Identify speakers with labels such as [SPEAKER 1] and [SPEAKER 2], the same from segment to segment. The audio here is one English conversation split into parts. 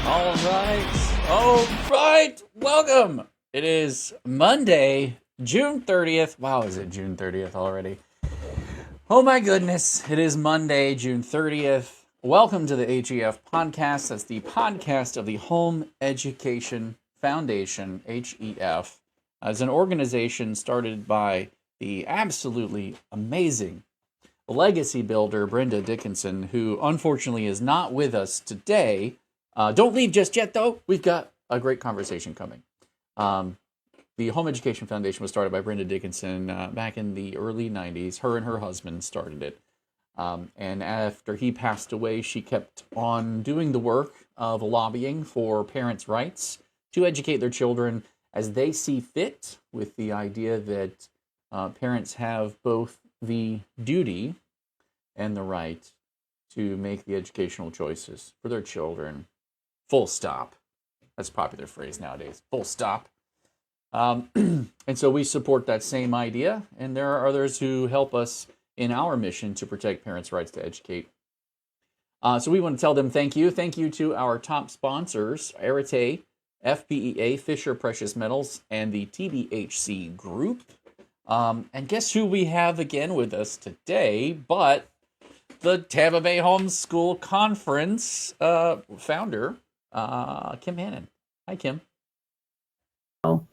[SPEAKER 1] All right. Welcome. It is Monday, June 30th. Wow, is it June 30th already? Oh my goodness. It is Monday, June 30th. Welcome to the HEF podcast. That's the podcast of the Home Education Foundation, HEF. As an organization started by the absolutely amazing legacy builder, Brenda Dickinson, who unfortunately is not with us today. Don't leave just yet, though. We've got a great conversation coming. The Home Education Foundation was started by Brenda Dickinson back in the early 90s. Her and her husband started it. And after he passed away, she kept on doing the work of lobbying for parents' rights to educate their children as they see fit, with the idea that parents have both the duty and the right to make the educational choices for their children. Full stop. That's a popular phrase nowadays. Full stop. And so we support that same idea, and there are others who help us in our mission to protect parents' rights to educate. So we want to tell them thank you. Thank you to our top sponsors, Arete, FPEA, Fisher Precious Metals, and the TBHC Group. And guess who we have again with us today, but the Tampa Bay Homeschool Conference founder, Kim Hannon. Hi, Kim.
[SPEAKER 2] Oh,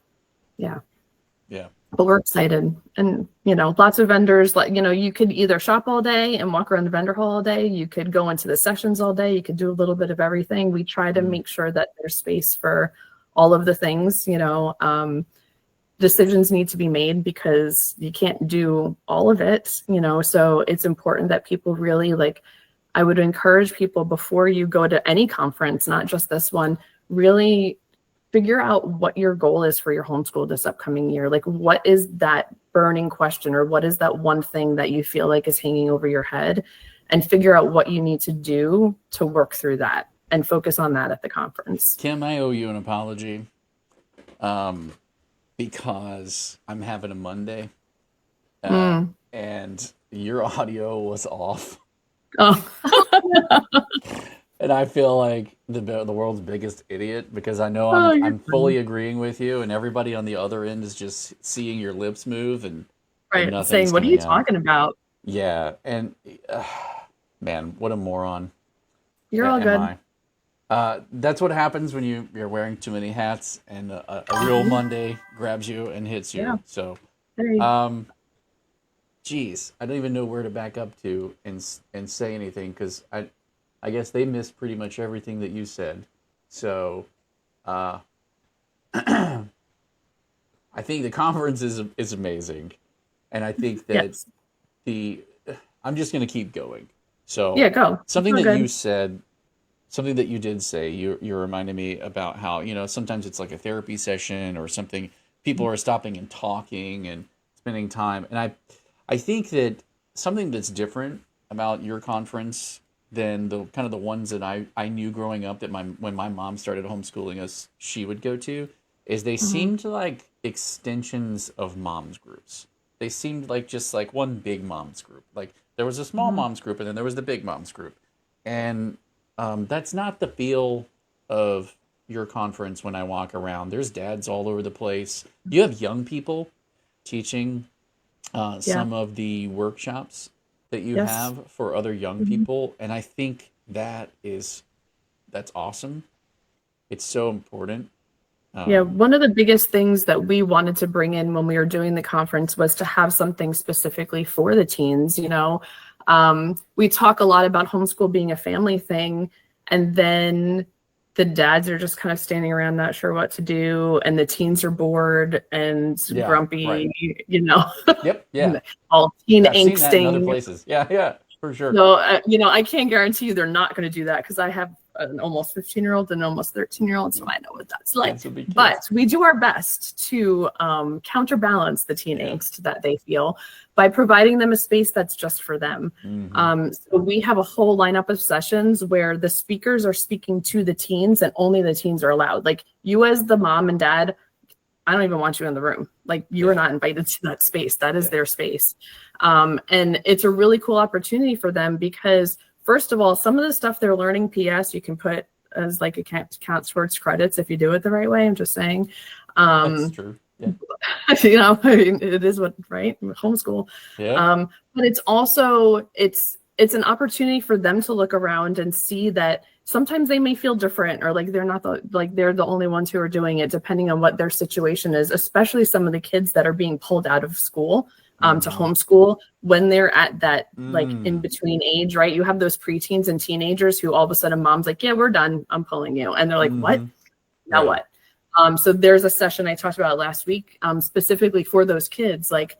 [SPEAKER 2] yeah.
[SPEAKER 1] Yeah.
[SPEAKER 2] But we're excited. And, lots of vendors, you could either shop all day and walk around the vendor hall all day. You could go into the sessions all day. You could do a little bit of everything. We try to make sure that there's space for all of the things, decisions need to be made because you can't do all of it, so it's important that people really I would encourage people before you go to any conference, not just this one, really figure out what your goal is for your homeschool this upcoming year. What is that burning question, or what is that one thing that you feel like is hanging over your head, and figure out what you need to do to work through that and focus on that at the conference.
[SPEAKER 1] Kim, I owe you an apology because I'm having a Monday and your audio was off.
[SPEAKER 2] Oh.
[SPEAKER 1] And I feel like the world's biggest idiot because I know I'm fully agreeing with you, and everybody on the other end is just seeing your lips move and
[SPEAKER 2] saying, "What are you talking about?"
[SPEAKER 1] Yeah, and man, what a moron!
[SPEAKER 2] You're all good.
[SPEAKER 1] That's what happens when you're wearing too many hats, and a real Monday grabs you and hits you.
[SPEAKER 2] Yeah.
[SPEAKER 1] So, geez, I don't even know where to back up to and say anything, because I guess they missed pretty much everything that you said. So, I think the conference is amazing, and I think that I'm just going to keep going. So,
[SPEAKER 2] yeah, go.
[SPEAKER 1] Something that you said. Something that you did say, you reminded me about how, sometimes it's like a therapy session or something. People are stopping and talking and spending time. And I think that something that's different about your conference than the kind of the ones that I knew growing up, that when my mom started homeschooling us, she would go to, is they seemed like extensions of moms groups. They seemed like just like one big moms group. Like there was a small moms group, and then there was the big moms group. And that's not the feel of your conference when I walk around. There's dads all over the place. You have young people teaching some of the workshops that you have for other young people. And I think that's awesome. It's so important.
[SPEAKER 2] One of the biggest things that we wanted to bring in when we were doing the conference was to have something specifically for the teens. We talk a lot about homeschool being a family thing, and then the dads are just kind of standing around not sure what to do, and the teens are bored and grumpy,
[SPEAKER 1] right. Yep, yeah.
[SPEAKER 2] all teen
[SPEAKER 1] angsting. I've seen that in other places. Yeah, for sure.
[SPEAKER 2] So, I can't guarantee you they're not going to do that, because I have an almost 15-year-old and an almost 13-year-old, so I know what that's like. But we do our best to counterbalance the teen angst that they feel by providing them a space that's just for them. So we have a whole lineup of sessions where the speakers are speaking to the teens, and only the teens are allowed. Like, you as the mom and dad, I don't even want you in the room. Like, you are not invited to that space. That is their space. And it's a really cool opportunity for them because, first of all, some of the stuff they're learning, PS, you can put as like it counts towards credits if you do it the right way. I'm just saying.
[SPEAKER 1] That's true. Yeah.
[SPEAKER 2] I mean, it is what, right? Homeschool.
[SPEAKER 1] Yeah.
[SPEAKER 2] But it's also, it's an opportunity for them to look around and see that sometimes they may feel different, or like they're the only ones who are doing it, depending on what their situation is, especially some of the kids that are being pulled out of school to homeschool when they're at that like in between age, right? You have those preteens and teenagers who all of a sudden mom's like, yeah, we're done, I'm pulling you. And they're like, what? Now what? So there's a session I talked about last week, specifically for those kids. Like,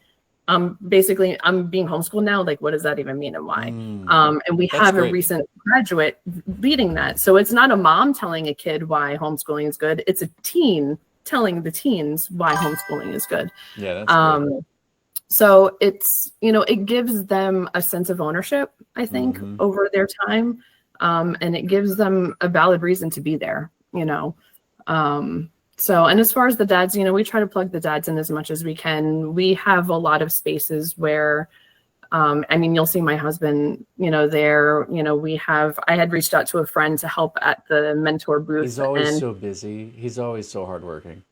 [SPEAKER 2] basically, I'm being homeschooled now. Like, what does that even mean and why? And we have a recent graduate leading that. So it's not a mom telling a kid why homeschooling is good. It's a teen telling the teens why homeschooling is good.
[SPEAKER 1] Yeah, that's great.
[SPEAKER 2] So it's, it gives them a sense of ownership, I think, over their time. And it gives them a valid reason to be there, So, and as far as the dads, we try to plug the dads in as much as we can. We have a lot of spaces where, you'll see my husband, there, I had reached out to a friend to help at the mentor booth.
[SPEAKER 1] He's always so busy. He's always so hardworking.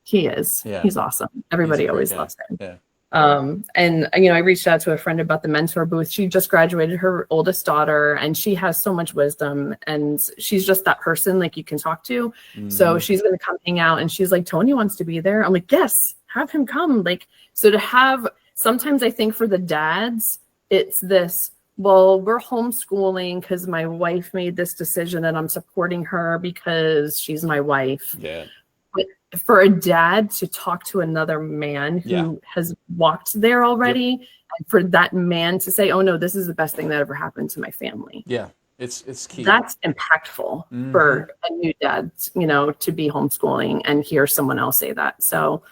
[SPEAKER 2] He is. Yeah. He's awesome. Everybody always loves him.
[SPEAKER 1] Yeah.
[SPEAKER 2] I reached out to a friend about the mentor booth. She just graduated her oldest daughter, and she has so much wisdom, and she's just that person like you can talk to. So she's going to come hang out, and she's like, Tony wants to be there. I'm like, yes, have him come. Like, so to have, sometimes I think for the dads, it's this, well, we're homeschooling because my wife made this decision and I'm supporting her because she's my wife.
[SPEAKER 1] Yeah.
[SPEAKER 2] For a dad to talk to another man who has walked there already, and for that man to say, oh no, this is the best thing that ever happened to my family.
[SPEAKER 1] Yeah, it's key.
[SPEAKER 2] That's impactful for a new dad, to be homeschooling and hear someone else say that. So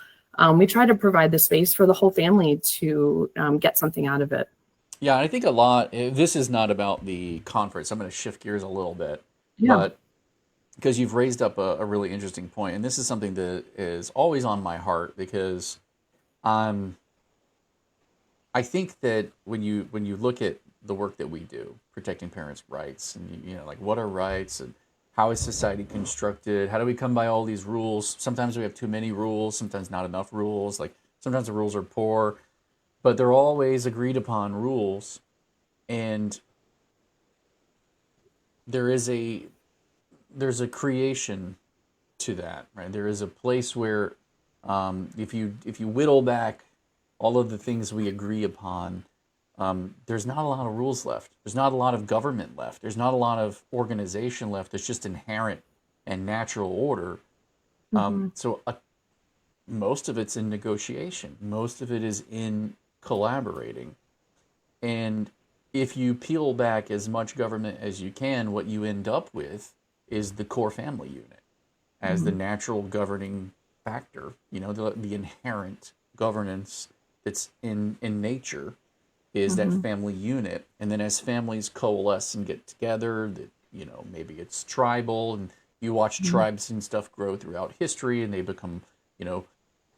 [SPEAKER 2] we try to provide the space for the whole family to get something out of it.
[SPEAKER 1] Yeah, I think this is not about the conference. I'm going to shift gears a little bit.
[SPEAKER 2] Yeah.
[SPEAKER 1] But because you've raised up a really interesting point, and this is something that is always on my heart, because I think that when you look at the work that we do, protecting parents' rights, and like what are rights and how is society constructed, how do we come by all these rules? Sometimes we have too many rules, sometimes not enough rules. Like sometimes the rules are poor, but they're always agreed upon rules, and there's a creation to that, right? There is a place where if you whittle back all of the things we agree upon, there's not a lot of rules left. There's not a lot of government left. There's not a lot of organization left. It's just inherent and natural order. So most of it's in negotiation. Most of it is in collaborating. And if you peel back as much government as you can, what you end up with is the core family unit as the natural governing factor. The inherent governance that's in nature is that family unit. And then as families coalesce and get together, that maybe it's tribal, and you watch tribes and stuff grow throughout history, and they become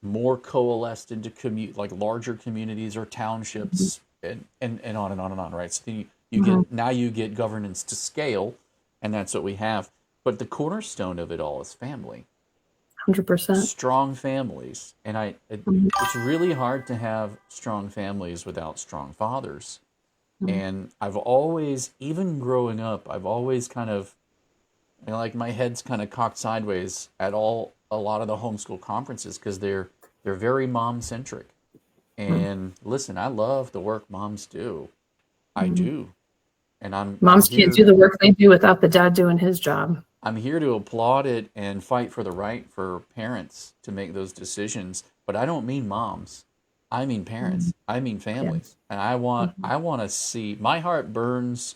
[SPEAKER 1] more coalesced into like larger communities or townships, and on and on and on, right? So you get governance to scale, and that's what we have. But the cornerstone of it all is family.
[SPEAKER 2] 100%.
[SPEAKER 1] Strong families. And it's really hard to have strong families without strong fathers. And I've always, even growing up, I've always kind of, like my head's kind of cocked sideways at a lot of the homeschool conferences, because they're very mom-centric. And listen, I love the work moms do. I do. And
[SPEAKER 2] moms can't do the work they do without the dad doing his job.
[SPEAKER 1] I'm here to applaud it and fight for the right for parents to make those decisions. But I don't mean moms. I mean parents. I mean families. And I want to see, my heart burns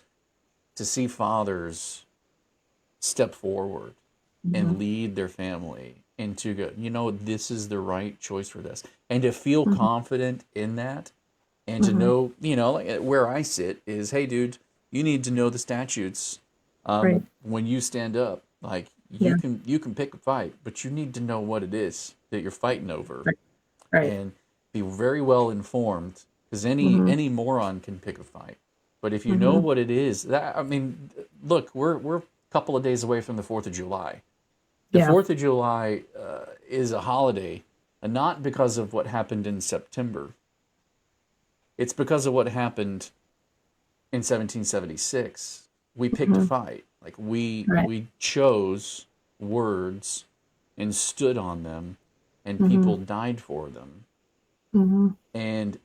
[SPEAKER 1] to see fathers step forward and lead their family into good. This is the right choice for this. And to feel confident in that, and to know, like where I sit is, hey, dude, you need to know the statutes. When you stand up, like you can pick a fight, but you need to know what it is that you're fighting over, and be very well informed, because any moron can pick a fight. But if you know what it is, look, we're couple of days away from the 4th of July. The 4th of July is a holiday, and not because of what happened in September. It's because of what happened in 1776. We picked a fight. Like we chose words and stood on them, and people died for them. And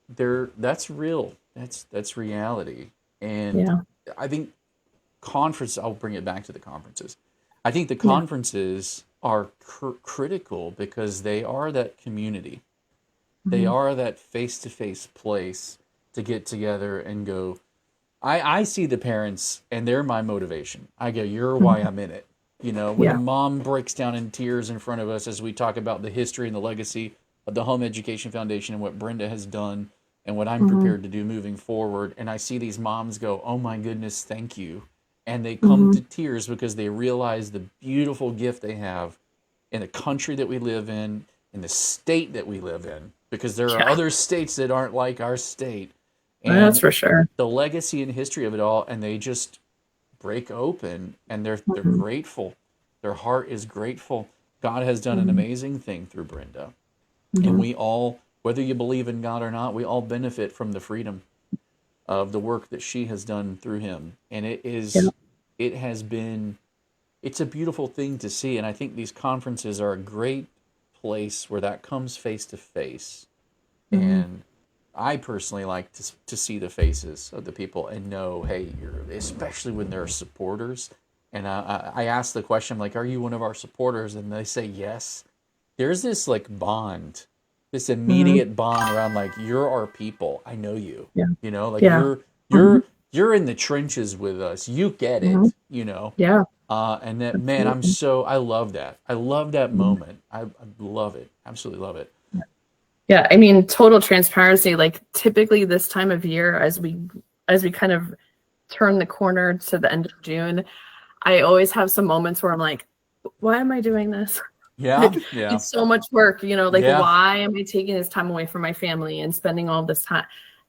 [SPEAKER 1] that's real. That's reality. And I think I'll bring it back to the conferences. I think the conferences are critical because they are that community. They are that face-to-face place to get together and go. I see the parents, and they're my motivation. I go, you're why I'm in it. You know, when a mom breaks down in tears in front of us as we talk about the history and the legacy of the Home Education Foundation and what Brenda has done and what I'm prepared to do moving forward, and I see these moms go, oh my goodness, thank you. And they come to tears because they realize the beautiful gift they have in the country that we live in the state that we live in, because there are other states that aren't like our state. And
[SPEAKER 2] that's for sure.
[SPEAKER 1] The legacy and history of it all, and they just break open, and they're grateful. Their heart is grateful. God has done an amazing thing through Brenda. And we all, whether you believe in God or not, we all benefit from the freedom of the work that she has done through him. And it's a beautiful thing to see. And I think these conferences are a great place where that comes face to face. And I personally like to see the faces of the people and know, hey, especially when they're supporters. And I ask the question, like, are you one of our supporters? And they say yes. There's this like bond, this immediate bond around like, you're our people. I know you. You know, like you're in the trenches with us. You get it. You know. And that, man, I love that. I love that moment. I love it. Absolutely love it.
[SPEAKER 2] Yeah, I mean, total transparency. Like typically this time of year, as we kind of turn the corner to the end of June, I always have some moments where I'm like, why am I doing this? It's so much work, you know, like why am I taking this time away from my family and spending all this time?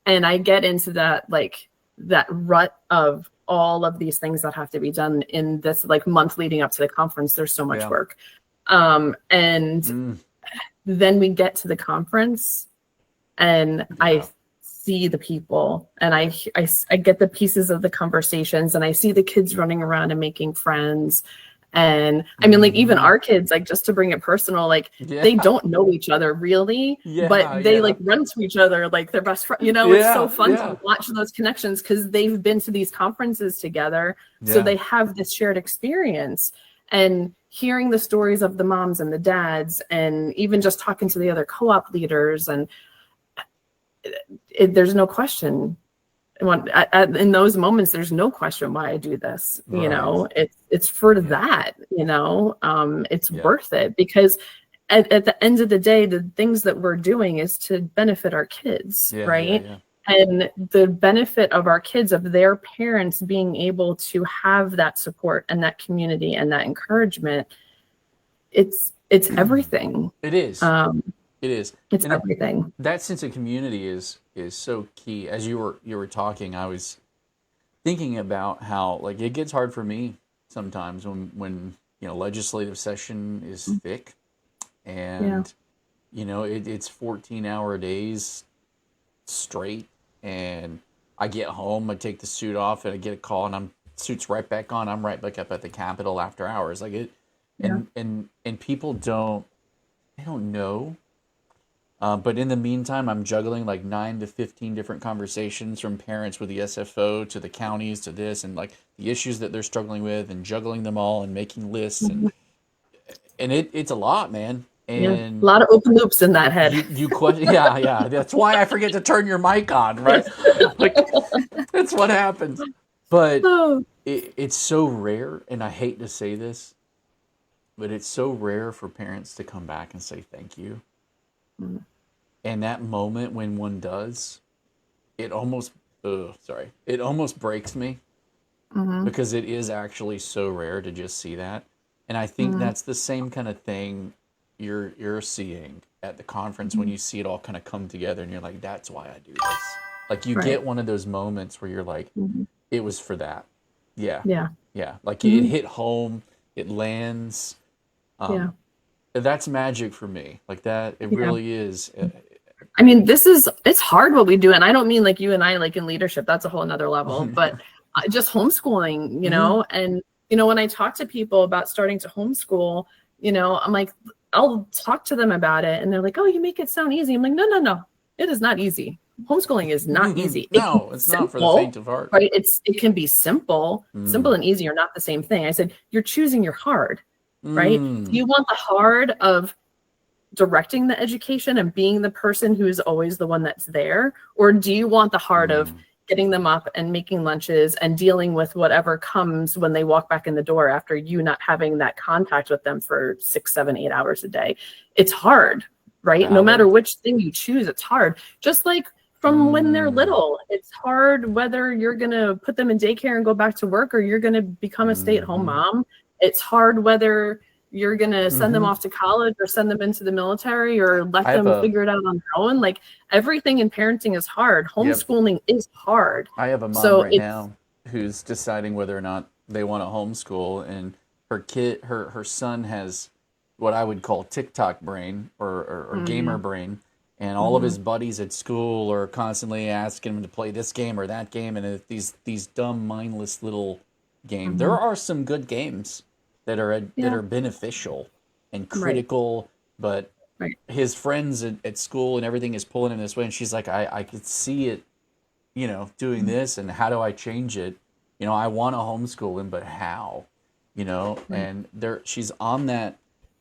[SPEAKER 2] And I get into that, like that rut of all of these things that have to be done in this like month leading up to the conference. There's so much work. Then we get to the conference and I see the people and I get the pieces of the conversations and I see the kids running around and making friends. And I mean, like even our kids, like just to bring it personal, like they don't know each other really, but they like run to each other like their best friend. You know, it's so fun to watch those connections because they've been to these conferences together. So they have this shared experience. And hearing the stories of the moms and the dads, and even just talking to the other co-op leaders, and there's no question. In those moments, there's no question why I do this. You know, it's for that. You know, it's worth it because at the end of the day, the things that we're doing is to benefit our kids, right? And the benefit of our kids, of their parents being able to have that support and that community and that encouragement, it's everything.
[SPEAKER 1] It is. It is.
[SPEAKER 2] It's everything.
[SPEAKER 1] That sense of community is so key. As you were talking, I was thinking about how like it gets hard for me sometimes when you know legislative session is thick, and you know it's 14-hour days straight. And I get home, I take the suit off, and I get a call, and suit's right back on. I'm right back up at the Capitol after hours. Like it, and people don't know. But in the meantime, I'm juggling like 9 to 15 different conversations from parents with the SFO to the counties to this, and like the issues that they're struggling with, and juggling them all and making lists, and it's a lot, man. And
[SPEAKER 2] a lot of open loops in that head.
[SPEAKER 1] You question, That's why I forget to turn your mic on, right? Like that's what happens. But it's so rare, and I hate to say this, but it's so rare for parents to come back and say thank you. And that moment when one does, it almost breaks me because it is actually so rare to just see that. And I think that's the same kind of thing you're seeing at the conference when you see it all kind of come together, and you're like, that's why I do this. Like you get one of those moments where you're like, it was for that.
[SPEAKER 2] Yeah.
[SPEAKER 1] Like it hit home, it lands. That's magic for me. Like that, it really is.
[SPEAKER 2] I mean, it's hard what we do. And I don't mean like you and I, like in leadership, that's a whole nother level, but just homeschooling, you know, and, you know, when I talk to people about starting to homeschool, you know, I'm like, I'll talk to them about it and they're like, oh, you make it sound easy. I'm like, no, it is not easy. Homeschooling is not easy.
[SPEAKER 1] No, it's simple, not for the faint of heart.
[SPEAKER 2] Right? It can be simple. Simple and easy are not the same thing. I said, you're choosing your hard, right? Do you want the hard of directing the education and being the person who is always the one that's there? Or do you want the hard of getting them up and making lunches and dealing with whatever comes when they walk back in the door after you not having that contact with them for 6, 7, 8 hours a day? It's hard, right? No matter which thing you choose, it's hard. Just like from when they're little, it's hard whether you're going to put them in daycare and go back to work or you're going to become a stay-at-home mom. It's hard whether you're going to send them off to college or send them into the military or let them figure it out on their own. Like everything in parenting is hard. Homeschooling is hard.
[SPEAKER 1] I have a mom now who's deciding whether or not they want to homeschool, and her son has what I would call TikTok brain or gamer brain. And all of his buddies at school are constantly asking him to play this game or that game. And these dumb, mindless little games. There are some good games that are beneficial and critical, but his friends at school and everything is pulling him this way. And she's like, I could see it, you know, doing this, and how do I change it? You know, I want to homeschool him, but how? You know, and she's on that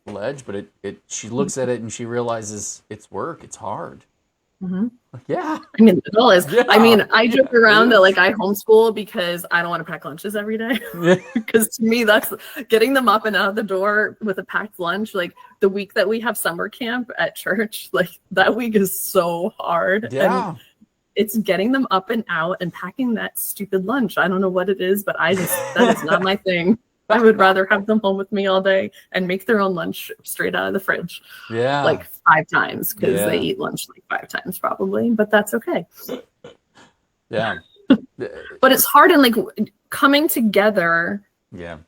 [SPEAKER 1] ledge, but she looks at it and she realizes it's work, it's hard. Yeah.
[SPEAKER 2] I mean, it all is. Yeah. I mean, I joke around that like I homeschool because I don't want to pack lunches every day. Because to me, that's getting them up and out of the door with a packed lunch. Like the week that we have summer camp at church, like that week is so hard.
[SPEAKER 1] Yeah.
[SPEAKER 2] And it's getting them up and out and packing that stupid lunch. I don't know what it is, but that is not my thing. I would rather have them home with me all day and make their own lunch straight out of the fridge.
[SPEAKER 1] Yeah.
[SPEAKER 2] Like 5 times, because they eat lunch like 5 times probably, but that's okay.
[SPEAKER 1] Yeah.
[SPEAKER 2] But it's hard, and like coming together.
[SPEAKER 1] Yeah.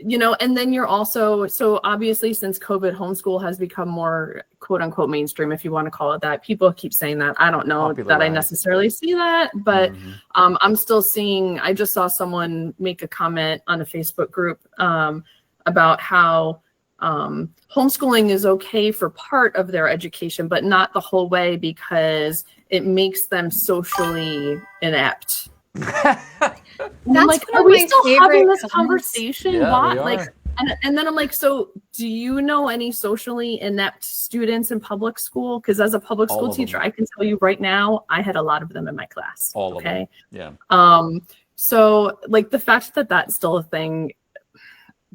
[SPEAKER 2] You know, and then you're also, so obviously since COVID, homeschool has become more quote unquote mainstream, if you want to call it that. People keep saying that. I don't know that I necessarily see that, but I'm still seeing, I just saw someone make a comment on a Facebook group about how homeschooling is okay for part of their education, but not the whole way because it makes them socially inept. I'm like, are we still having this conversation?
[SPEAKER 1] Yeah,
[SPEAKER 2] like, and then I'm like, so do you know any socially inept students in public school? Because as a public school teacher, I can tell you right now, I had a lot of them in my class.
[SPEAKER 1] All of them. Yeah.
[SPEAKER 2] So like the fact that that's still a thing,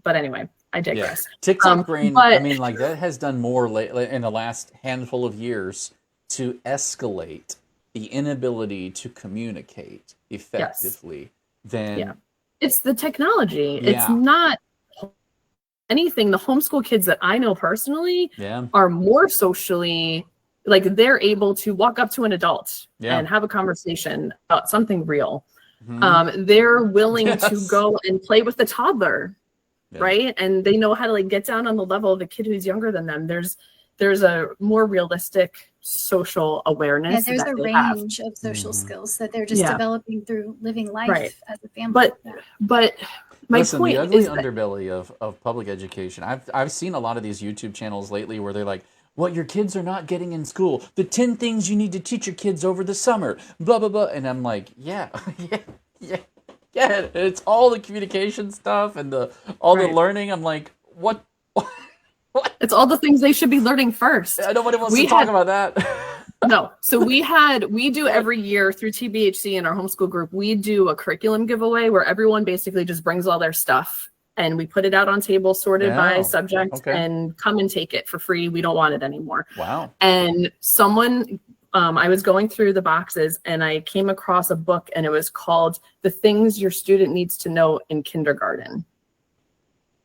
[SPEAKER 2] but anyway, I digress.
[SPEAKER 1] TikTok brain, I mean, like that has done more lately in the last handful of years to escalate the inability to communicate effectively than
[SPEAKER 2] it's the technology. It's not anything. The homeschool kids that I know personally are more socially, like they're able to walk up to an adult and have a conversation about something real. They're willing to go and play with the toddler, right? And they know how to like get down on the level of the kid who's younger than them. There's a more realistic social awareness.
[SPEAKER 3] There's a range of social skills that they're just developing through living life as a family.
[SPEAKER 2] But my point
[SPEAKER 1] the ugly
[SPEAKER 2] is
[SPEAKER 1] underbelly of public education. I've seen a lot of these YouTube channels lately where they're like, what your kids are not getting in school, the 10 things you need to teach your kids over the summer, blah, blah, blah. And I'm like, yeah. It's all the communication stuff and all the learning. I'm like, what?
[SPEAKER 2] It's all the things they should be learning first.
[SPEAKER 1] Nobody wants to talk about that.
[SPEAKER 2] No. So we do every year through TBHC in our homeschool group, we do a curriculum giveaway where everyone basically just brings all their stuff and we put it out on tables sorted by subject and come and take it for free. We don't want it anymore.
[SPEAKER 1] Wow.
[SPEAKER 2] And someone, I was going through the boxes and I came across a book and it was called The Things Your Student Needs to Know in Kindergarten.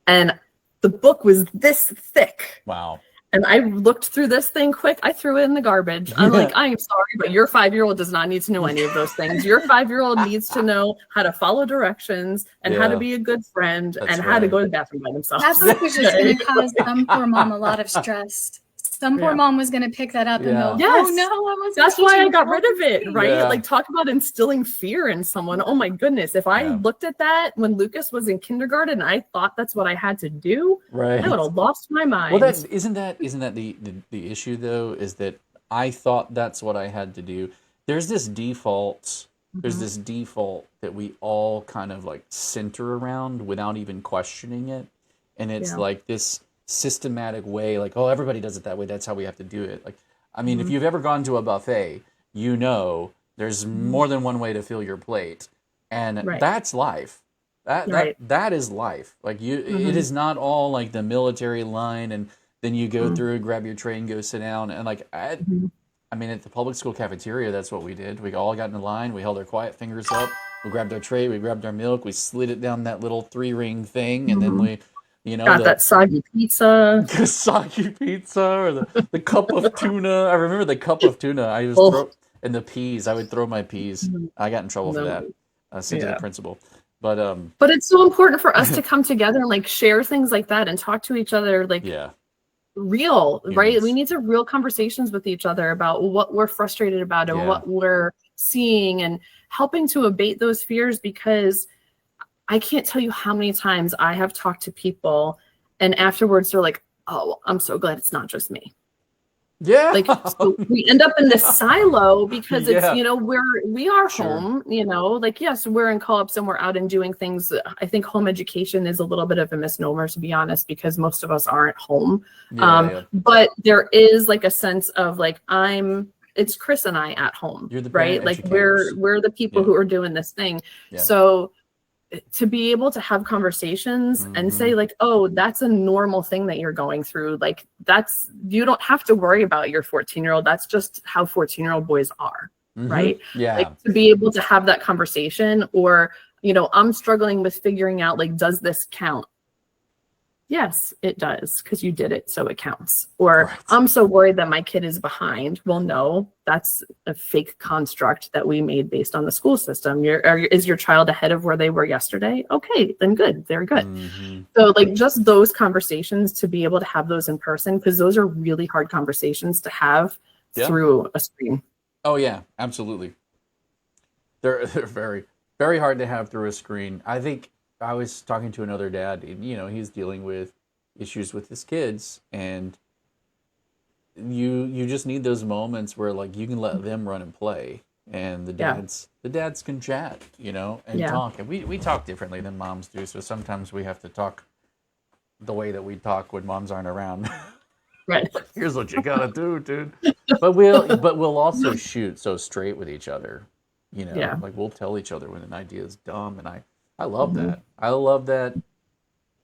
[SPEAKER 2] And the book was this thick.
[SPEAKER 1] Wow.
[SPEAKER 2] And I looked through this thing quick. I threw it in the garbage. I'm like, I am sorry, but your 5-year-old does not need to know any of those things. Your 5-year-old needs to know how to follow directions and how to be a good friend and how to go to the bathroom by themselves.
[SPEAKER 3] That's what was just going to cause some poor mom a lot of stress. Some poor mom was going to pick that up and go, oh no, I wasn't.
[SPEAKER 2] That's why I got rid of it, right? Yeah. Like, talk about instilling fear in someone. Oh my goodness. If I looked at that when Lucas was in kindergarten and I thought that's what I had to do, I would have lost my mind.
[SPEAKER 1] Well, isn't that the issue though, is that I thought that's what I had to do. There's this default, that we all kind of like center around without even questioning it. And it's like this systematic way, like, oh, everybody does it that way, that's how we have to do it. Like, I mean, if you've ever gone to a buffet, you know there's more than one way to fill your plate, and that's life. That is life. Like, it is not all like the military line, and then you go through, grab your tray, and go sit down. And like, I mean, at the public school cafeteria, that's what we did. We all got in a line, we held our quiet fingers up, we grabbed our tray, we grabbed our milk, we slid it down that little 3-ring thing, and then we got
[SPEAKER 2] that soggy pizza.
[SPEAKER 1] The soggy pizza, or the cup of tuna. I remember the cup of tuna. I was and the peas. I would throw my peas. I got in trouble for that. Sent to the principal. But
[SPEAKER 2] it's so important for us to come together and like share things like that and talk to each other like real, right? We need to real conversations with each other about what we're frustrated about and what we're seeing, and helping to abate those fears, because I can't tell you how many times I have talked to people and afterwards they're like, oh, I'm so glad it's not just me.
[SPEAKER 1] Yeah.
[SPEAKER 2] Like, so we end up in this silo because it's, we are home, like, yes, we're in co-ops and we're out and doing things. I think home education is a little bit of a misnomer, to be honest, because most of us aren't home. But there is like a sense of like, it's Chris and I at home, right? Like we're the people who are doing this thing. So to be able to have conversations and say like, oh, that's a normal thing that you're going through. Like, you don't have to worry about your 14-year-old. That's just how 14-year-old boys are. Right. Yeah. Like, to be able to have that conversation, or, I'm struggling with figuring out, like, does this count? Yes, it does, because you did it, so it counts. Or I'm so worried that my kid is behind. Well, no, that's a fake construct that we made based on the school system. Is your child ahead of where they were yesterday? Okay, then good, very good. So like, just those conversations, to be able to have those in person, because those are really hard conversations to have through a screen.
[SPEAKER 1] Oh yeah, absolutely. They're very, very hard to have through a screen. I think I was talking to another dad, he's dealing with issues with his kids, and you just need those moments where like you can let them run and play, and the dads can chat, and talk. And we talk differently than moms do, so sometimes we have to talk the way that we talk when moms aren't around.
[SPEAKER 2] Right.
[SPEAKER 1] Here's what you gotta do, dude. But we'll also shoot so straight with each other, like we'll tell each other when an idea is dumb, and I love that. I love that,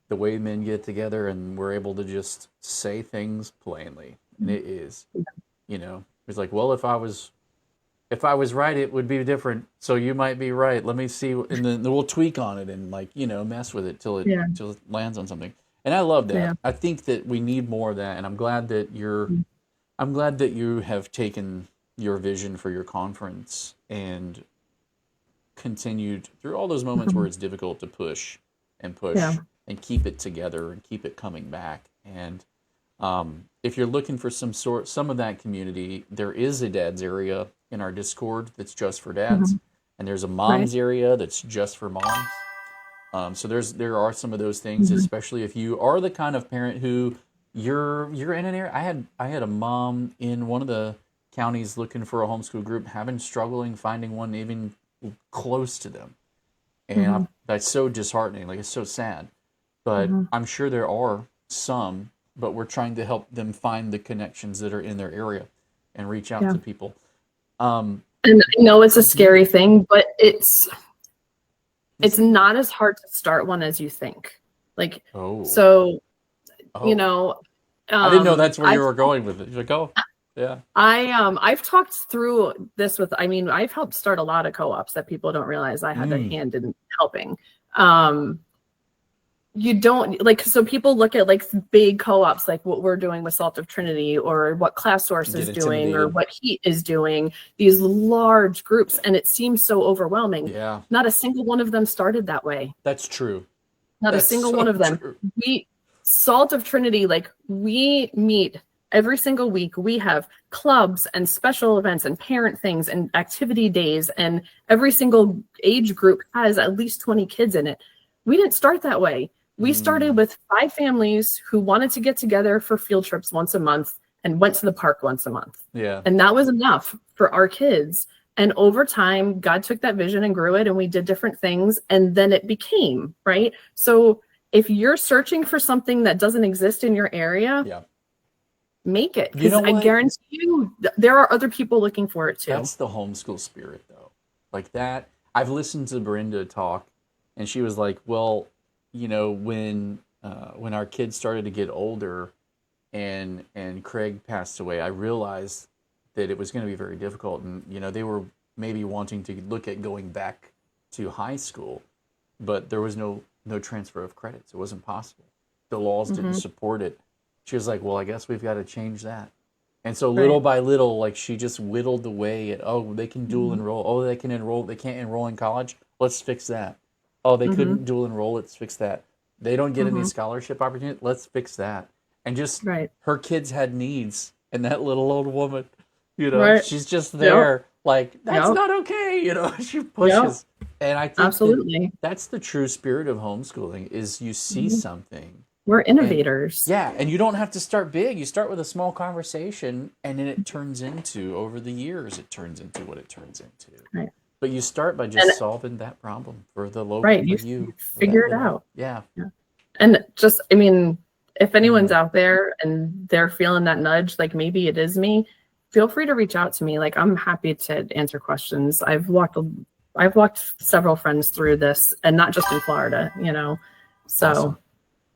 [SPEAKER 1] the way men get together and we're able to just say things plainly. And it is, it's like, well, if I was right, it would be different. So you might be right. Let me see. And then we'll tweak on it and like, mess with it till it lands on something. And I love that. Yeah. I think that we need more of that. And I'm glad that you have taken your vision for your conference and continued through all those moments where it's difficult to push and keep it together and keep it coming back. And if you're looking for some of that community, there is a dads area in our Discord that's just for dads, and there's a moms area that's just for moms. So there are some of those things, especially if you are the kind of parent who you're in an area. I had a mom in one of the counties looking for a homeschool group, struggling finding one even close to them, and that's so disheartening. Like, it's so sad, but I'm sure there are some, but we're trying to help them find the connections that are in their area and reach out to people.
[SPEAKER 2] And I know it's a scary thing, but it's not as hard to start one as you think. Like, I didn't
[SPEAKER 1] know that's where you were going with it. You're like, oh. Yeah.
[SPEAKER 2] I've talked through this I've helped start a lot of co-ops that people don't realize I had a hand in helping. you don't like, so people look at like big co-ops, like what we're doing with Salt of Trinity, or what Class Source is doing, or what Heat is doing, these large groups, and it seems so overwhelming.
[SPEAKER 1] Yeah.
[SPEAKER 2] Not a single one of them started that way.
[SPEAKER 1] That's true.
[SPEAKER 2] Not a single one of them.
[SPEAKER 1] True.
[SPEAKER 2] Salt of Trinity, like we meet every single week. We have clubs and special events and parent things and activity days, and every single age group has at least 20 kids in it. We didn't start that way. We started with 5 families who wanted to get together for field trips once a month and went to the park once a month.
[SPEAKER 1] Yeah.
[SPEAKER 2] And that was enough for our kids. And over time, God took that vision and grew it, and we did different things, and then it became, right? So if you're searching for something that doesn't exist in your area, make it. Because I guarantee you there are other people looking for it too.
[SPEAKER 1] That's the homeschool spirit, though. Like that. I've listened to Brenda talk, and she was like, well, you know, when our kids started to get older and Craig passed away, I realized that it was going to be very difficult. And, you know, they were maybe wanting to look at going back to high school, but there was no transfer of credits. It wasn't possible. The laws didn't support it. She was like, well, I guess we've got to change that. And so little by little, like she just whittled away at, oh, they can dual enroll. Oh, they can't enroll in college. Let's fix that. Oh, they couldn't dual enroll. Let's fix that. They don't get any scholarship opportunity. Let's fix that. And just her kids had needs, and that little old woman, you know, she's just there, like that's not okay. You know, she pushes, and I think that's the true spirit of homeschooling: is you see something.
[SPEAKER 2] We're innovators.
[SPEAKER 1] And you don't have to start big. You start with a small conversation, and then it turns into, over the years, it turns into what it turns into.
[SPEAKER 2] Right.
[SPEAKER 1] But you start by just solving that problem for the local.
[SPEAKER 2] You figure it out.
[SPEAKER 1] Yeah.
[SPEAKER 2] And just, I mean, if anyone's out there and they're feeling that nudge, like maybe it is me, feel free to reach out to me. Like I'm happy to answer questions. I've walked several friends through this, and not just in Florida, you know. So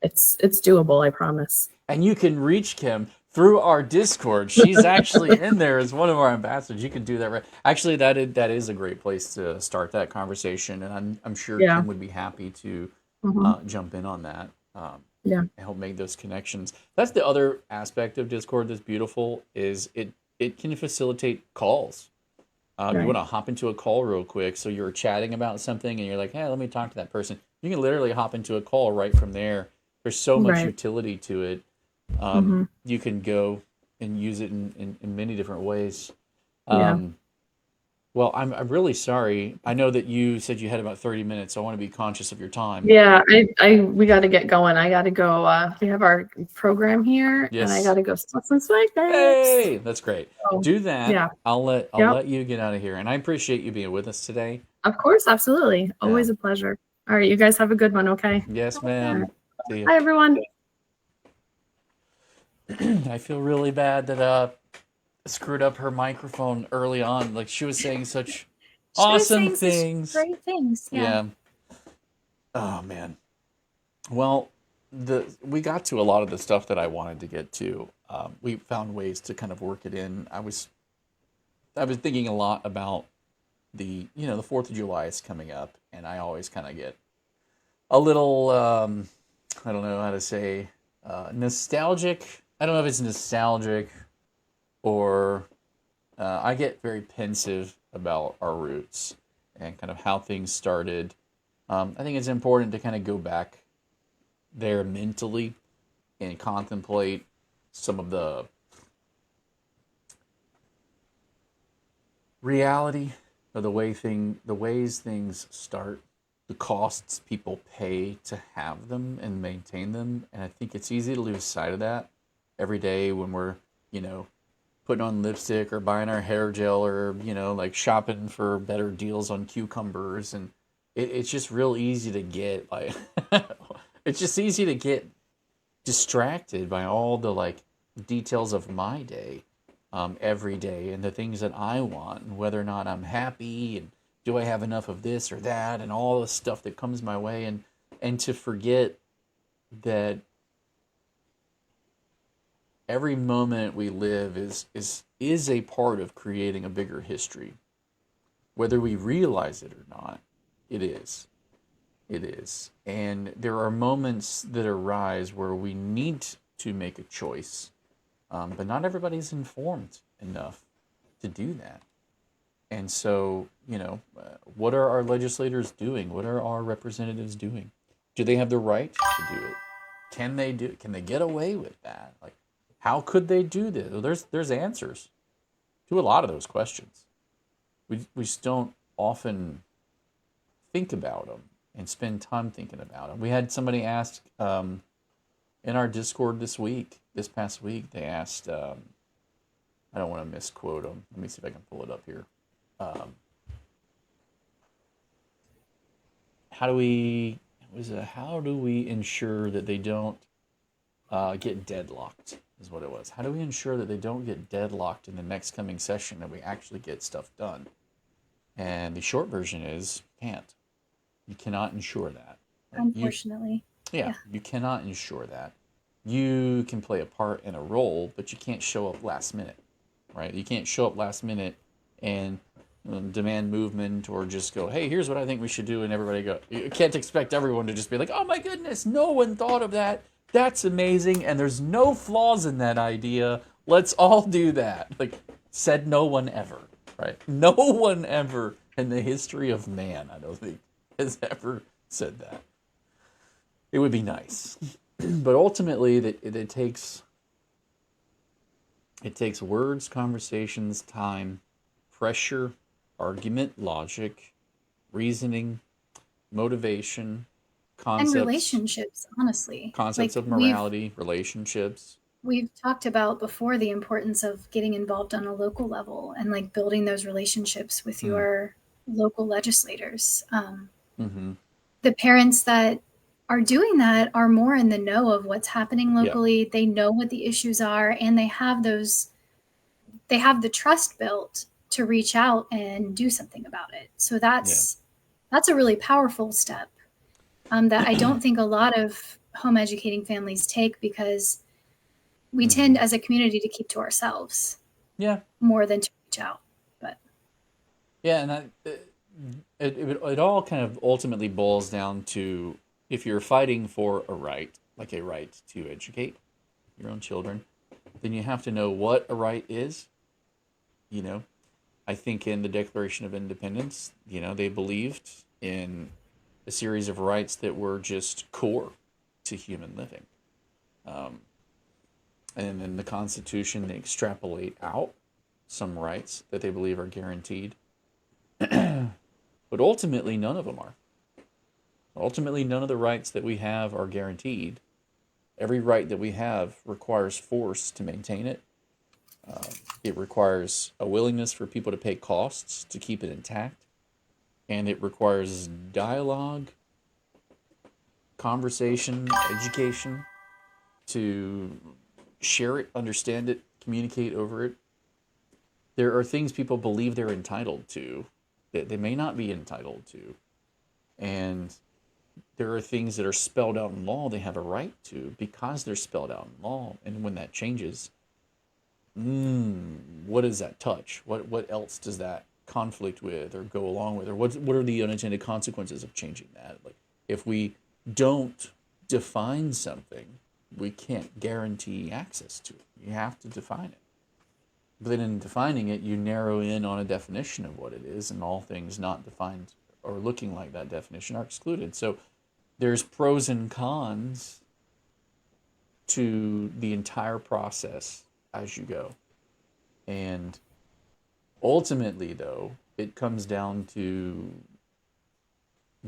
[SPEAKER 2] it's doable, I promise. And
[SPEAKER 1] you can reach Kim through our Discord. She's actually in there as one of our ambassadors. You can do that, right? Actually, that is a great place to start that conversation, and I'm sure Kim would be happy to jump in on that. And help make those connections. That's the other aspect of Discord that's beautiful, is it can facilitate calls. You want to hop into a call real quick, so you're chatting about something and you're like, hey, let me talk to that person. You can literally hop into a call right from there. There's so much utility to it. You can go and use it in many different ways. Well, I'm really sorry. I know that you said you had about 30 minutes, so I want to be conscious of your time.
[SPEAKER 2] Yeah, we got to get going. I got to go. We have our program here, and I got to go smoke some swag bags.
[SPEAKER 1] Hey, that's great. So, do that. Yeah. I'll let you get out of here, and I appreciate you being with us today.
[SPEAKER 2] Of course, absolutely. Always a pleasure. All right, you guys have a good one, okay?
[SPEAKER 1] Yes, ma'am.
[SPEAKER 2] Right.
[SPEAKER 1] See you.
[SPEAKER 2] Hi, everyone.
[SPEAKER 1] I feel really bad that screwed up her microphone early on. Like she was saying such awesome things.
[SPEAKER 3] Great things. Yeah.
[SPEAKER 1] Oh man. Well, we got to a lot of the stuff that I wanted to get to. We found ways to kind of work it in. I was thinking a lot about the 4th of July is coming up, and I always kind of get a little I don't know how to say nostalgic. I don't know if it's nostalgic or I get very pensive about our roots and kind of how things started. I think it's important to kind of go back there mentally and contemplate some of the reality of the ways things start, the costs people pay to have them and maintain them. And I think it's easy to lose sight of that every day when we're, putting on lipstick or buying our hair gel or, like shopping for better deals on cucumbers. And it's just real easy to get it's just easy to get distracted by all the details of my day every day and the things that I want and whether or not I'm happy and do I have enough of this or that and all the stuff that comes my way and to forget that every moment we live is a part of creating a bigger history. Whether we realize it or not, it is. It is. And there are moments that arise where we need to make a choice, but not everybody's informed enough to do that. And so, what are our legislators doing? What are our representatives doing? Do they have the right to do it? Can they get away with that? Like, how could they do this? Well, there's answers to a lot of those questions. We just don't often think about them and spend time thinking about them. We had somebody ask in our Discord this past week, they asked, I don't want to misquote them. Let me see if I can pull it up here. How do we ensure that they don't get deadlocked, is what it was. How do we ensure that they don't get deadlocked in the next coming session, that we actually get stuff done? And the short version is, can't. You cannot ensure that.
[SPEAKER 3] Unfortunately.
[SPEAKER 1] You cannot ensure that. You can play a part in a role, but you can't show up last minute, right? You can't show up last minute and demand movement, or just go, hey, here's what I think we should do, and everybody go. You can't expect everyone to just be like, oh my goodness, no one thought of that. That's amazing, and there's no flaws in that idea. Let's all do that. Like, said no one ever, right? No one ever in the history of man, I don't think, has ever said that. It would be nice. But ultimately, it takes words, conversations, time, pressure, argument, logic, reasoning, motivation, concepts.
[SPEAKER 3] And relationships, honestly.
[SPEAKER 1] Concepts of morality, relationships.
[SPEAKER 3] We've talked about before the importance of getting involved on a local level and like building those relationships with your local legislators. The parents that are doing that are more in the know of what's happening locally. Yeah. They know what the issues are, and they have the trust built to reach out and do something about it. So that's a really powerful step that I don't think a lot of home educating families take, because we tend as a community to keep to ourselves more than to reach out. But
[SPEAKER 1] and it all kind of ultimately boils down to, if you're fighting for a right, like a right to educate your own children, then you have to know what a right is. I think in the Declaration of Independence, they believed in a series of rights that were just core to human living. And in the Constitution, they extrapolate out some rights that they believe are guaranteed. But ultimately, none of them are. Ultimately, none of the rights that we have are guaranteed. Every right that we have requires force to maintain it. It requires a willingness for people to pay costs to keep it intact. And it requires dialogue, conversation, education, to share it, understand it, communicate over it. There are things people believe they're entitled to that they may not be entitled to. And there are things that are spelled out in law they have a right to because they're spelled out in law. And when that changes, what does that touch? What else does that conflict with or go along with? Or what are the unintended consequences of changing that? Like, if we don't define something, we can't guarantee access to it. You have to define it. But then in defining it, you narrow in on a definition of what it is, and all things not defined or looking like that definition are excluded. So there's pros and cons to the entire process as you go. And ultimately, though, it comes down to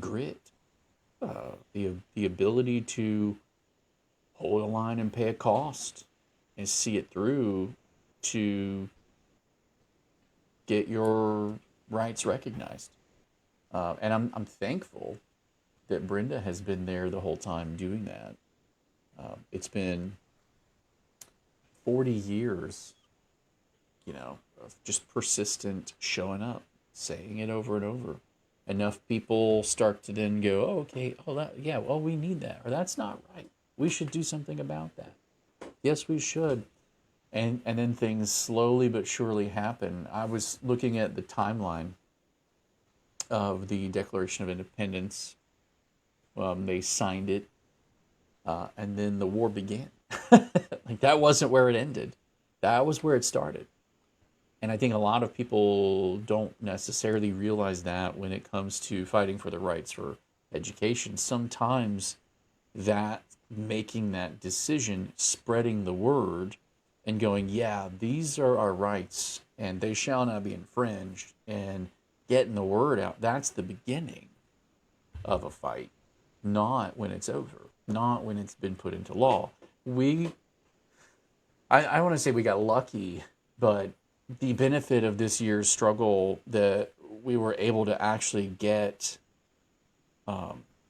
[SPEAKER 1] grit, the ability to hold a line and pay a cost and see it through to get your rights recognized. And I'm thankful that Brenda has been there the whole time doing that. It's been 40 years, of just persistent showing up, saying it over and over. Enough people start to then go, oh, okay, we need that, or that's not right. We should do something about that. Yes, we should. And then things slowly but surely happen. I was looking at the timeline of the Declaration of Independence They signed it, and then the war began. Like, that wasn't where it ended. That was where it started. And I think a lot of people don't necessarily realize that when it comes to fighting for the rights for education. Sometimes that making that decision, spreading the word, and going, yeah, these are our rights, and they shall not be infringed, and getting the word out, that's the beginning of a fight, not when it's over, not when it's been put into law. I want to say we got lucky, but the benefit of this year's struggle that we were able to actually get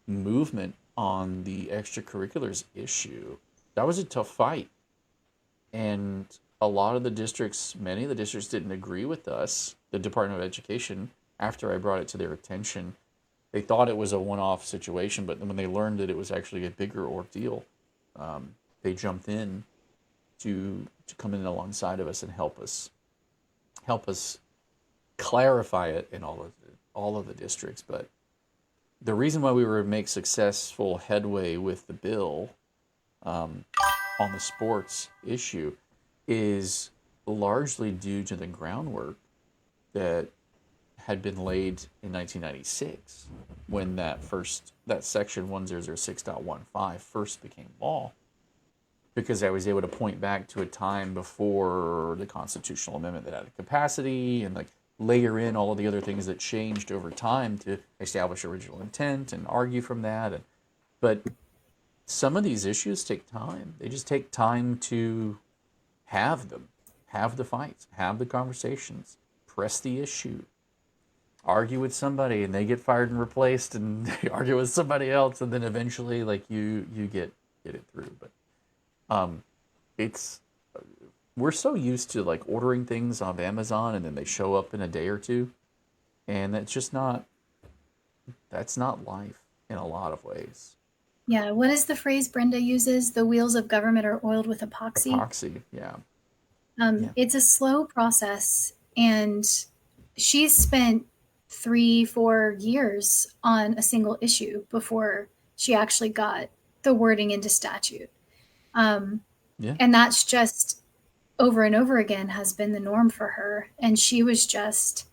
[SPEAKER 1] movement on the extracurriculars issue. That was a tough fight. And a lot of the districts, many of the districts didn't agree with us, the Department of Education, after I brought it to their attention. They thought it was a one-off situation, but when they learned that it was actually a bigger ordeal, they jumped in to come in alongside of us and help us clarify it in all of the districts. But the reason why we were able to make successful headway with the bill on the sports issue is largely due to the groundwork that had been laid in 1996 when that section 1006.15 first became law, because I was able to point back to a time before the constitutional amendment that added capacity and like layer in all of the other things that changed over time to establish original intent and argue from that. But some of these issues take time. They just take time to have them, have the fights, have the conversations, press the issue, argue with somebody and they get fired and replaced, and they argue with somebody else, and then eventually like you get it through. But we're so used to like ordering things on Amazon and then they show up in a day or two, and that's not life in a lot of ways.
[SPEAKER 3] Yeah, what is the phrase Brenda uses? The wheels of government are oiled with epoxy.
[SPEAKER 1] Epoxy, yeah.
[SPEAKER 3] It's a slow process, and she's spent 3-4 years on a single issue before she actually got the wording into statute. And that's just over and over again has been the norm for her. And she was just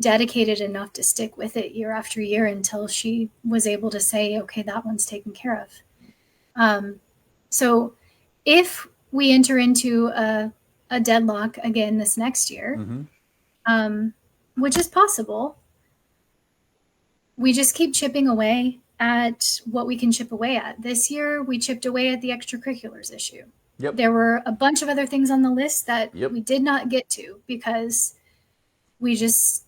[SPEAKER 3] dedicated enough to stick with it year after year until she was able to say, okay, that one's taken care of. So if we enter into a deadlock again this next year, which is possible, we just keep chipping away at what we can chip away at. This year, we chipped away at the extracurriculars issue.
[SPEAKER 1] Yep.
[SPEAKER 3] There were a bunch of other things on the list that we did not get to because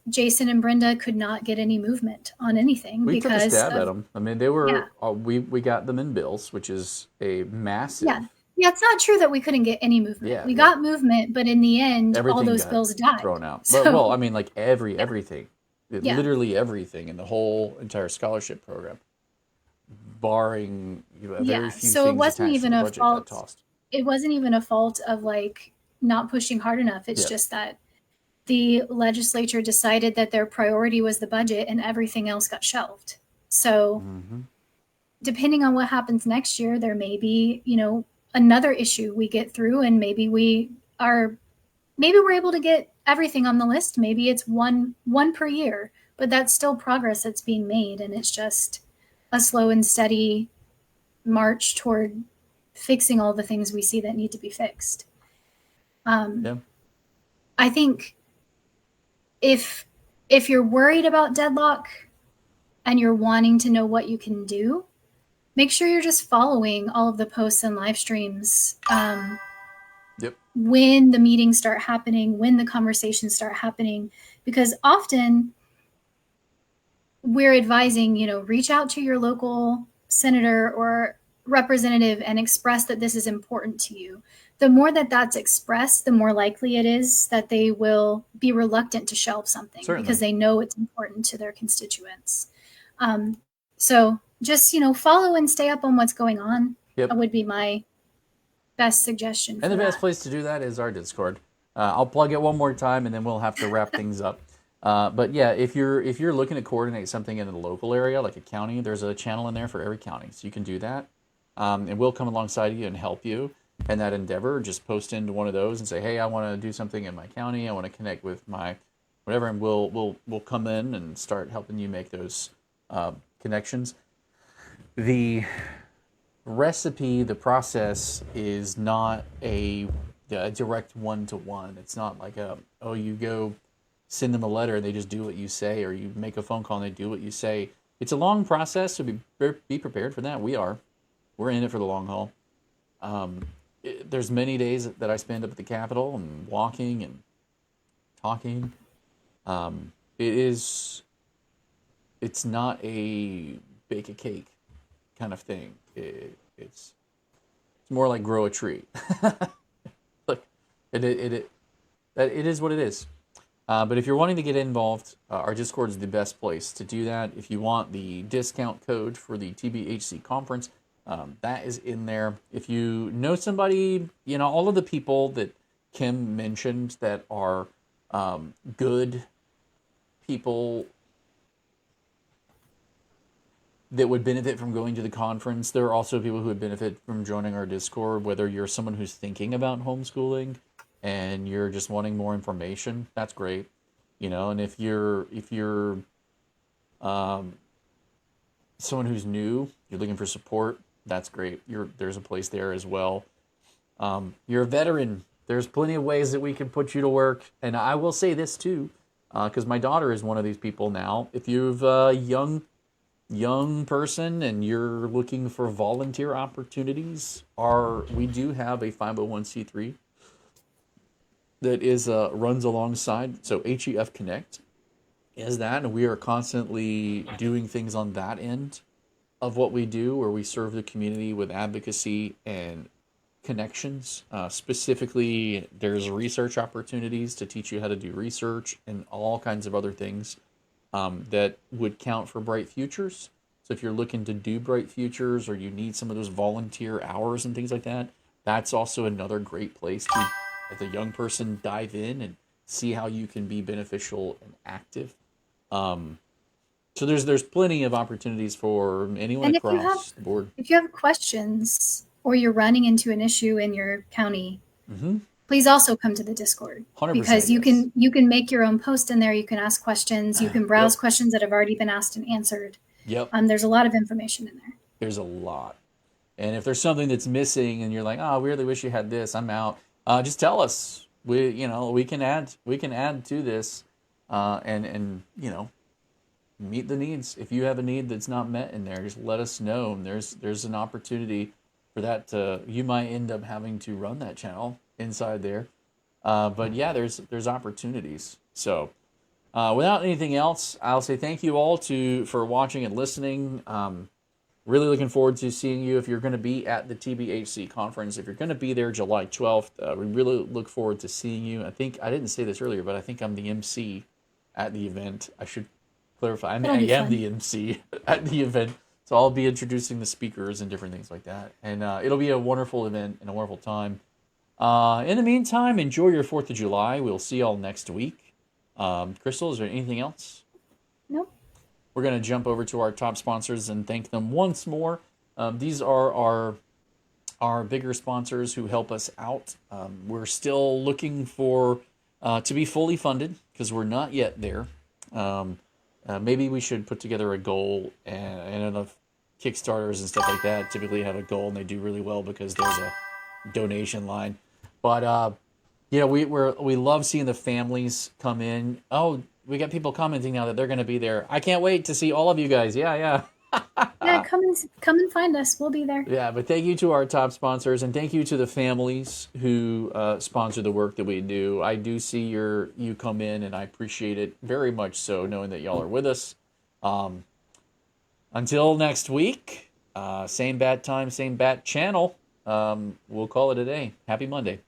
[SPEAKER 3] Jason and Brenda could not get any movement on anything.
[SPEAKER 1] We took a stab at them. I mean, they were, we got them in bills, which is a massive.
[SPEAKER 3] Yeah, it's not true that we couldn't get any movement. We got movement, but in the end,
[SPEAKER 1] everything
[SPEAKER 3] all those bills died.
[SPEAKER 1] Thrown out. So, well, I mean, like everything. Literally everything in the whole entire scholarship program, barring very few
[SPEAKER 3] so
[SPEAKER 1] things
[SPEAKER 3] it wasn't even a fault.
[SPEAKER 1] Tossed.
[SPEAKER 3] It wasn't even a fault of like not pushing hard enough. It's just that the legislature decided that their priority was the budget and everything else got shelved. So depending on what happens next year, there may be, another issue we get through, and maybe we're able to get everything on the list. Maybe it's one per year, but that's still progress that's being made. And it's just a slow and steady march toward fixing all the things we see that need to be fixed. I think if you're worried about deadlock and you're wanting to know what you can do, make sure you're just following all of the posts and live streams when the meetings start happening, when the conversations start happening, because often we're advising, reach out to your local senator or representative and express that this is important to you. The more that that's expressed, the more likely it is that they will be reluctant to shelve something because they know it's important to their constituents. So just, follow and stay up on what's going on. That would be my best suggestion.
[SPEAKER 1] And the best place to do that is our Discord. I'll plug it one more time and then we'll have to wrap things up. But yeah, if you're looking to coordinate something in the local area, like a county, there's a channel in there for every county, so you can do that, and we'll come alongside you and help you in that endeavor. Just post into one of those and say, hey, I want to do something in my county. I want to connect with my whatever, and we'll come in and start helping you make those connections. The recipe, the process is not a direct one-to-one. It's not like you go send them a letter and they just do what you say, or you make a phone call and they do what you say. It's a long process, so be prepared for that. We're in it for the long haul. There's many days that I spend up at the Capitol and walking and talking. It's not a bake a cake kind of thing. It's more like grow a tree. Look, it is what it is. But if you're wanting to get involved, our Discord is the best place to do that. If you want the discount code for the TBHC conference, that is in there. If you know somebody, all of the people that Kim mentioned that are good people that would benefit from going to the conference, there are also people who would benefit from joining our Discord, whether you're someone who's thinking about homeschooling and you're just wanting more information, that's great. And if you're someone who's new, you're looking for support, that's great. There's a place there as well. You're a veteran. There's plenty of ways that we can put you to work. And I will say this too, because my daughter is one of these people now. If you've a young person and you're looking for volunteer opportunities, we do have a 501c3 that is runs alongside. So HEF Connect is that, and we are constantly doing things on that end of what we do, where we serve the community with advocacy and connections. Specifically, there's research opportunities to teach you how to do research and all kinds of other things that would count for Bright Futures. So if you're looking to do Bright Futures, or you need some of those volunteer hours and things like that, that's also another great place to, as a young person, dive in and see how you can be beneficial and active. So there's plenty of opportunities for anyone across the board.
[SPEAKER 3] If you have questions or you're running into an issue in your county, please also come to the Discord, because you can make your own post in there. You can ask questions. You can browse questions that have already been asked and answered.
[SPEAKER 1] Yep.
[SPEAKER 3] There's a lot of information in there.
[SPEAKER 1] There's a lot. And if there's something that's missing and you're like, oh, I really wish you had this, I'm out. Just tell us. We can add to this, and meet the needs. If you have a need that's not met in there, just let us know. And there's an opportunity for that you might end up having to run that channel inside there. But yeah, there's opportunities. So without anything else, I'll say thank you all for watching and listening. Really looking forward to seeing you if you're going to be at the TBHC conference. If you're going to be there July 12th, we really look forward to seeing you. I think I didn't say this earlier, but I think I'm the MC at the event. I should clarify. I am the MC at the event. So I'll be introducing the speakers and different things like that. And it'll be a wonderful event and a wonderful time. In the meantime, enjoy your 4th of July. We'll see y'all next week. Crystal, is there anything else?
[SPEAKER 3] Nope.
[SPEAKER 1] We're going to jump over to our top sponsors and thank them once more. These are our bigger sponsors who help us out. We're still looking for to be fully funded, because we're not yet there. Maybe we should put together a goal, and I don't know if Kickstarters and stuff like that typically have a goal and they do really well because there's a donation line. But we love seeing the families come in. Oh, we got people commenting now that they're going to be there. I can't wait to see all of you guys. Yeah.
[SPEAKER 3] Yeah, come and find us. We'll be there.
[SPEAKER 1] Yeah, but thank you to our top sponsors, and thank you to the families who sponsor the work that we do. I do see you come in, and I appreciate it very much so, knowing that y'all are with us. Until next week, same bat time, same bat channel. We'll call it a day. Happy Monday.